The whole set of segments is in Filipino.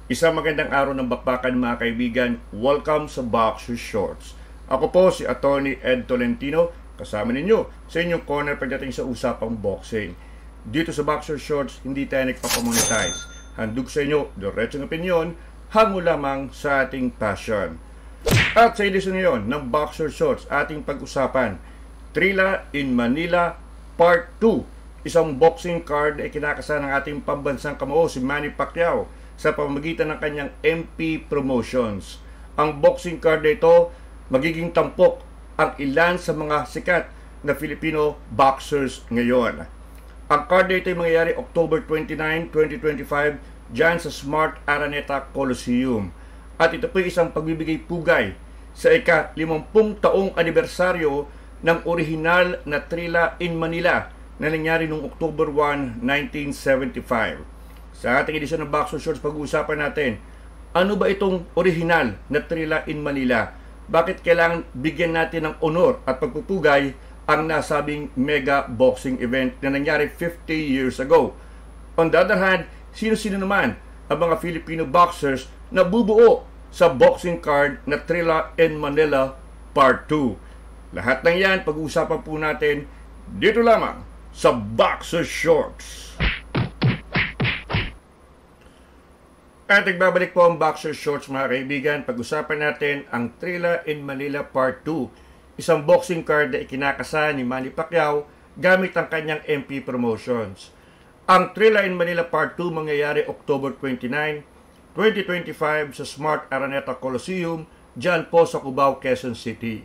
Isang magandang araw ng bakbakan mga kaibigan. Welcome sa Boxer Shorts. Ako po si Attorney Ed Tolentino, kasama ninyo sa inyong corner pagdating sa usapang boxing. Dito sa Boxer Shorts, hindi tayo nagpapamonetize. Handog sa inyo, diretsong opinion, hango lamang sa ating passion. At sa edisyon ngayon ng Boxer Shorts, ating pag-usapan, Trilla in Manila Part 2. Isang boxing card na ikinakasa ng ating pambansang kamao si Manny Pacquiao sa pamamagitan ng kanyang MP Promotions. Ang boxing card na ito, magiging tampok ang ilan sa mga sikat na Filipino boxers ngayon. Ang card na ito ay mangyayari October 29, 2025 dyan sa Smart Araneta Coliseum. At ito po ay isang pagbibigay pugay sa ika-50 taong anibersaryo ng orihinal na Trilla in Manila na nangyari noong October 1, 1975. Sa ating edisyon ng Boxer Shorts, pag-uusapan natin, ano ba itong original na Trilla in Manila? Bakit kailangan bigyan natin ng honor at pagpupugay ang nasabing mega boxing event na nangyari 50 years ago? On the other hand, sino-sino naman ang mga Filipino boxers na bubuo sa boxing card na Trilla in Manila Part 2? Lahat ng yan, pag-uusapan po natin dito lamang sa Boxer Shorts. At nagbabalik po ang Boxer Shorts mga kaibigan. Pag-usapan natin ang Trilla in Manila Part 2. Isang boxing card na ikinakasa ni Manny Pacquiao gamit ang kanyang MP Promotions. Ang Trilla in Manila Part 2 mangyayari October 29, 2025 sa Smart Araneta Coliseum dyan po sa Cubao, Quezon City.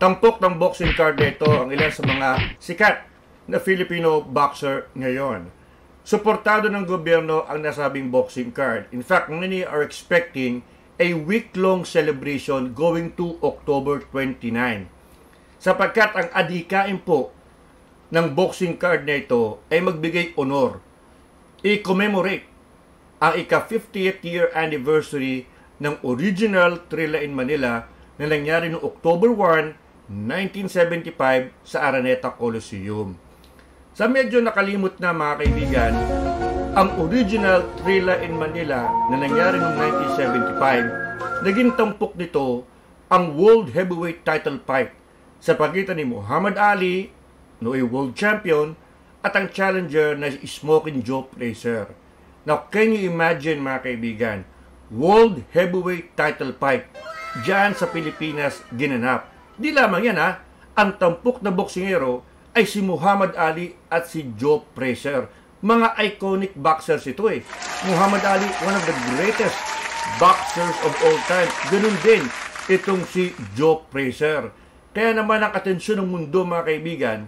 Tampok ng boxing card na ito ang ilan sa mga sikat na Filipino boxer ngayon. Suportado ng gobyerno ang nasabing boxing card. In fact, many are expecting a week-long celebration going to October 29. Sapagkat ang adhikain po ng boxing card na ito ay magbigay honor, i-commemorate ang ika-50th year anniversary ng original Trilla in Manila na nangyari noong October 1, 1975 sa Araneta Coliseum. Sa medyo nakalimot na mga kaibigan, ang original Trilla in Manila na nangyari noong 1975, naging tampok nito ang World Heavyweight Title fight sa pagitan ni Muhammad Ali, nooy World Champion, at ang challenger na si Smoking Joe Frazier. Now, can you imagine mga kaibigan, World Heavyweight Title fight dyan sa Pilipinas ginanap. Di lamang yan ang tampok na boksingero ay si Muhammad Ali at si Joe Frazier. Mga iconic boxers ito Muhammad Ali, one of the greatest boxers of all time. Ganun din itong si Joe Frazier. Kaya naman ang atensyon ng mundo mga kaibigan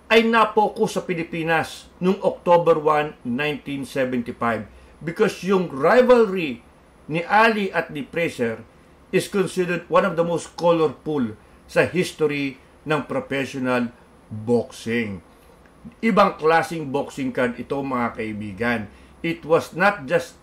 ay napokus sa Pilipinas noong October 1, 1975 because yung rivalry ni Ali at ni Frazier is considered one of the most colorful sa history ng professional boxing. Ibang klaseng boxing card ito mga kaibigan. It was not just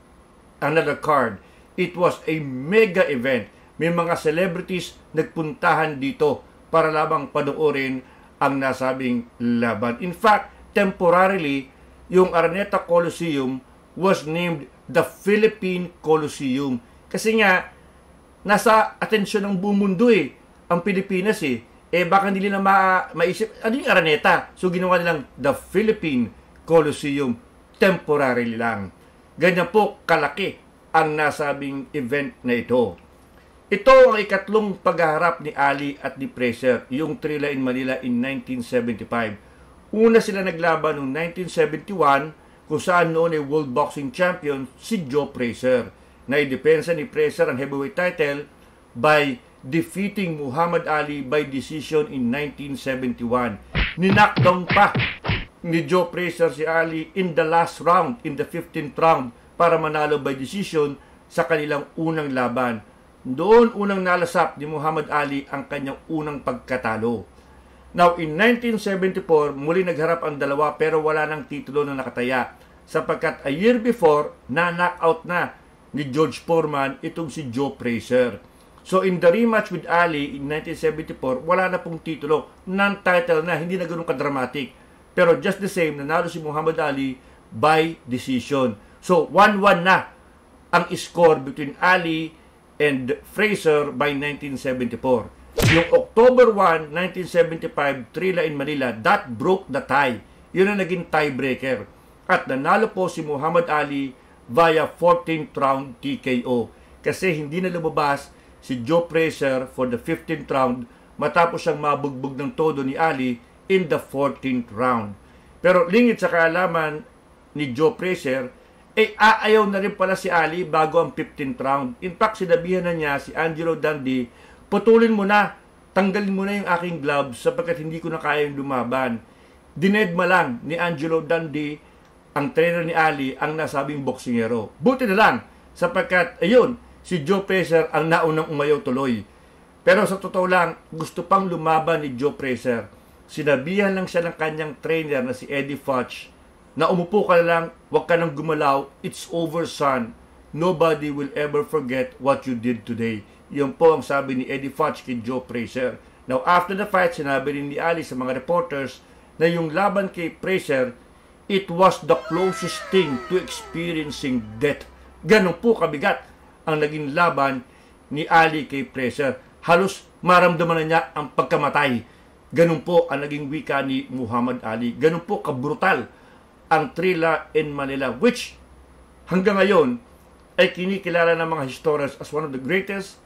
another card. It was a mega event. May mga celebrities nagpuntahan dito para lamang panoorin ang nasabing laban. In fact, temporarily, yung Araneta Coliseum was named the Philippine Coliseum. Kasi nga, nasa atensyon ng buong mundo ang Pilipinas baka hindi nila maisip, ano yung Araneta? So, ginawa nilang the Philippine Coliseum, temporarily lang. Ganyan po kalaki ang nasabing event na ito. Ito ang ikatlong paghaharap ni Ali at ni Frazier, yung Trilla in Manila in 1975. Una sila naglaban noong 1971, kung saan noon ay World Boxing Champion si Joe Frazier, na idepensa ni Frazier ang heavyweight title by defeating Muhammad Ali by decision in 1971. Ninakdown pa ni Joe Frazier si Ali in the last round, in the 15th round, para manalo by decision sa kanilang unang laban. Doon unang nalasap ni Muhammad Ali ang kanyang unang pagkatalo. Now, in 1974, muli nagharap ang dalawa pero wala ng titulo na nakataya sapagkat a year before, na-knockout na ni George Foreman itong si Joe Frazier. So, in the rematch with Ali in 1974, wala na pong titulo. Non-title na, hindi na ganun ka-dramatic. Pero just the same, nanalo si Muhammad Ali by decision. So, 1-1 na ang score between Ali and Fraser by 1974. Yung October 1, 1975, Trilla in Manila, that broke the tie. Yun ang naging tiebreaker. At nanalo po si Muhammad Ali via 14th round TKO. Kasi hindi na lumabas si Joe Frazier for the 15th round matapos siyang mabugbog ng todo ni Ali in the 14th round. Pero lingid sa kaalaman ni Joe Frazier, aayaw na rin pala si Ali bago ang 15th round. In fact, sinabihan na niya si Angelo Dundee, putulin mo na, tanggalin mo na yung aking gloves sapagkat hindi ko na kaya yung lumaban. Dinedma lang ni Angelo Dundee, ang trainer ni Ali, ang nasabing boksingero. Buti na lang, sapagkat, ayun, si Joe Frazier ang naunang umayaw tuloy. Pero sa totoo lang, gusto pang lumaban ni Joe Frazier. Sinabihan lang siya ng kanyang trainer na si Eddie Futch, na umupo ka lang, huwag ka nang gumalaw, it's over son. Nobody will ever forget what you did today. Yun po ang sabi ni Eddie Futch kay Joe Frazier. Now, after the fight, sinabi rin ni Ali sa mga reporters na yung laban kay Frazier, it was the closest thing to experiencing death. Ganun po kabigat ang naging laban ni Ali kay Frazier. Halos maramdaman na niya ang pagkamatay. Ganun po ang naging wika ni Muhammad Ali. Ganun po kabrutal ang Trilla in Manila, which hanggang ngayon ay kinikilala ng mga historians as one of the greatest,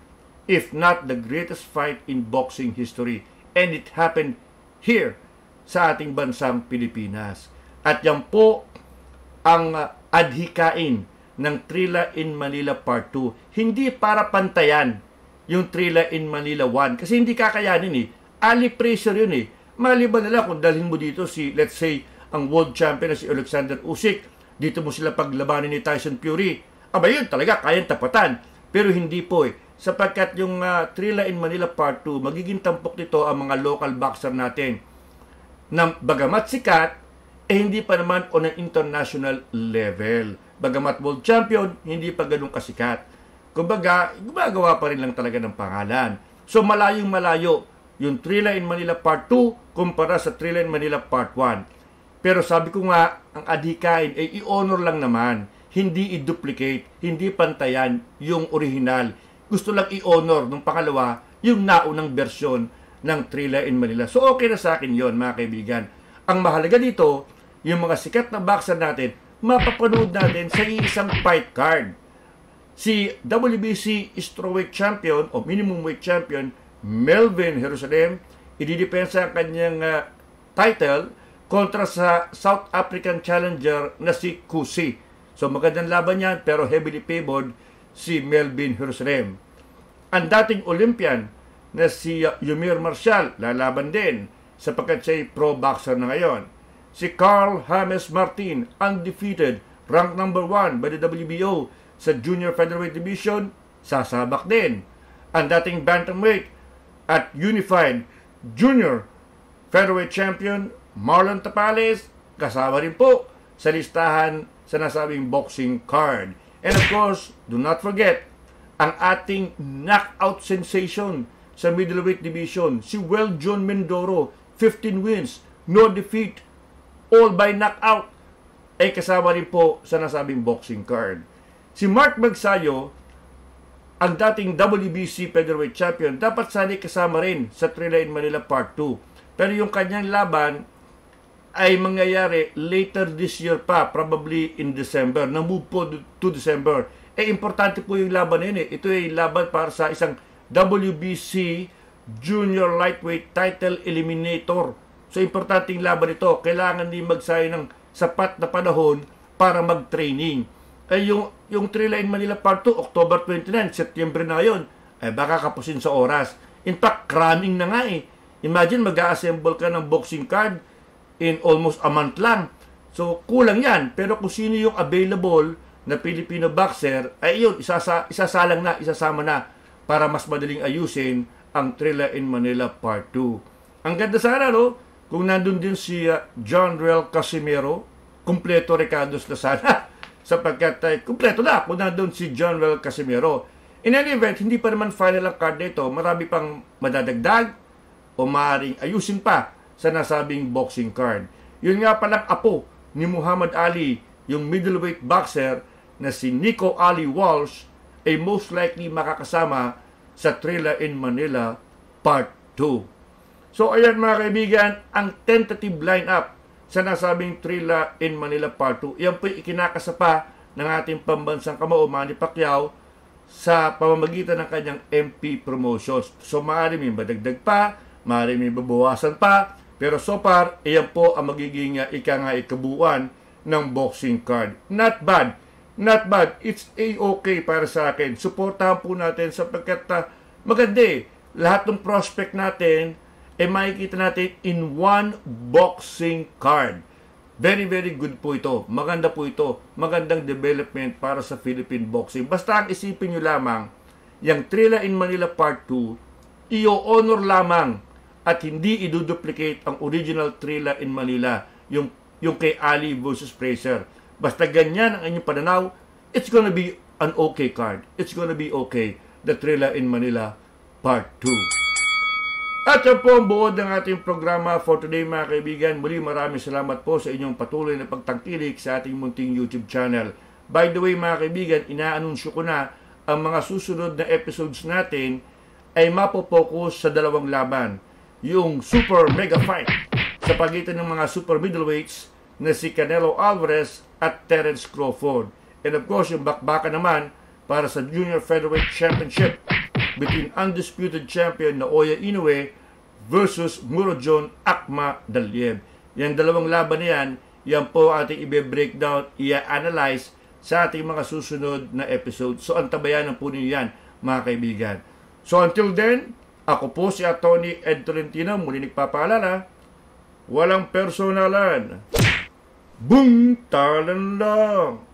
if not the greatest fight in boxing history. And it happened here sa ating bansang Pilipinas. At yan po ang adhikain ng Trilla in Manila Part 2. Hindi para pantayan yung Trilla in Manila 1. Kasi hindi kakayanin eh. Ali Frazier yun eh. Maliban nila kung dalhin mo dito si, let's say, ang world champion na si Alexander Usyk. Dito mo sila paglabanin ni Tyson Fury. Aba yun talaga, kayang tapatan. Pero hindi po eh. Sapagkat yung Trilla in Manila Part 2, magiging tampok nito ang mga local boxer natin. Na bagamat sikat, hindi pa naman on an international level. Bagamat world champion, hindi pa ganun kasikat. Kumbaga, gumagawa pa rin lang talaga ng pangalan. So malayong malayo yung Trilla in Manila Part 2 kumpara sa Trilla in Manila Part 1. Pero sabi ko nga, ang adhikain ay i-honor lang naman. Hindi i-duplicate, hindi pantayan yung original. Gusto lang i-honor ng pangalawa yung naunang bersyon ng Trilla in Manila. So okay na sa akin yon mga kaibigan. Ang mahalaga dito, yung mga sikat na boxer natin, mapapanood natin sa isang fight card. Si WBC Strawweight Champion o Minimum Weight Champion Melvin Jerusalem, ididepensa ang kanyang title kontra sa South African challenger na si Kusi. So magandang laban yan, pero heavily favored si Melvin Jerusalem. Ang dating Olympian na si Yumir Marshall, lalaban din sapagkat siya'y pro boxer na ngayon. Si Carl James Martin, undefeated, ranked number 1 by the WBO sa Junior Featherweight Division, sasabak din. Ang dating bantamweight at Unified Junior Featherweight Champion Marlon Tapales, kasama rin po sa listahan sa nasabing boxing card. And of course, do not forget, ang ating knockout sensation sa middleweight division, si Well John Mindoro, 15 wins, no defeat, all by knockout, ay kasama rin po sa nasabing boxing card. Si Mark Magsayo, ang dating WBC Featherweight Champion, dapat sana kasama rin sa Trilla in Manila Part 2. Pero yung kanyang laban ay mangyayari later this year pa, probably in December. Na-move po to December. Importante po yung laban na yun eh. Ito ay laban para sa isang WBC Junior Lightweight Title Eliminator. So, importanteng laban ito. Kailangan din magsayo ng sapat na panahon para mag-training. Yung Trilla in Manila Part 2, October 29, September na yun, baka kapusin sa oras. In fact, cramming na nga eh. Imagine, mag-a-assemble ka ng boxing card in almost a month lang. So, kulang yan. Pero kung sino yung available na Filipino boxer, ay yun, isasalang na, isasama na para mas madaling ayusin ang Trilla in Manila Part 2. Ang ganda sana, no? Kung nandun din si John Real Casimero, kumpleto Ricardos na sana. Sapagkat kumpleto na kung nandun si John Real Casimero. In any event, hindi pa naman final ang card nito. Marami pang madadagdag o maaaring ayusin pa sa nasabing boxing card. Yun nga palang apo ni Muhammad Ali, yung middleweight boxer na si Nico Ali Walsh ay most likely makakasama sa Thrilla in Manila Part 2. So ayan mga kaibigan, ang tentative lineup sa nasabing Thrilla in Manila Part 2. Yan po ikinakasapa ng ating pambansang kamao, Manny Pacquiao, sa pamamagitan ng kanyang MP promotions. So maaari may madagdag pa, maaari may babawasan pa, pero so far, iyan po ang magiging ikabuuan ng boxing card. Not bad. Not bad. It's a-okay para sa akin. Suportahan po natin sapagkat maganda eh. Lahat ng prospect natin makikita natin in one boxing card. Very, very good po ito. Maganda po ito. Magandang development para sa Philippine boxing. Basta ang isipin nyo lamang, yung Thrilla in Manila Part 2, i-honor lamang at hindi iduduplicate ang original Thrilla in Manila, yung kay Ali versus Fraser. Basta ganyan ang inyong pananaw, it's gonna be an okay card. It's gonna be okay. The Thrilla in Manila Part 2. At yan po ang buod ng ating programa for today mga kaibigan. Muli maraming salamat po sa inyong patuloy na pagtangkilik sa ating munting YouTube channel. By the way mga kaibigan, inaanunsyo ko na ang mga susunod na episodes natin ay mapopokus sa dalawang laban. Yung super mega fight sa pagitan ng mga super middleweights na si Canelo Alvarez at Terence Crawford. And of course, yung bakbakan naman para sa Junior Featherweight Championship between undisputed champion Naoya Inoue versus Murodjon Akhmadaliev. Yan dalawang laban na yan po ating i-breakdown, i-analyze sa ating mga susunod na episode. So, antabayanan po ninyo yan, mga kaibigan. So, until then, ako po si Atty. Ed Tolentino, muli nagpapaalala, walang personalan, buntalan lang.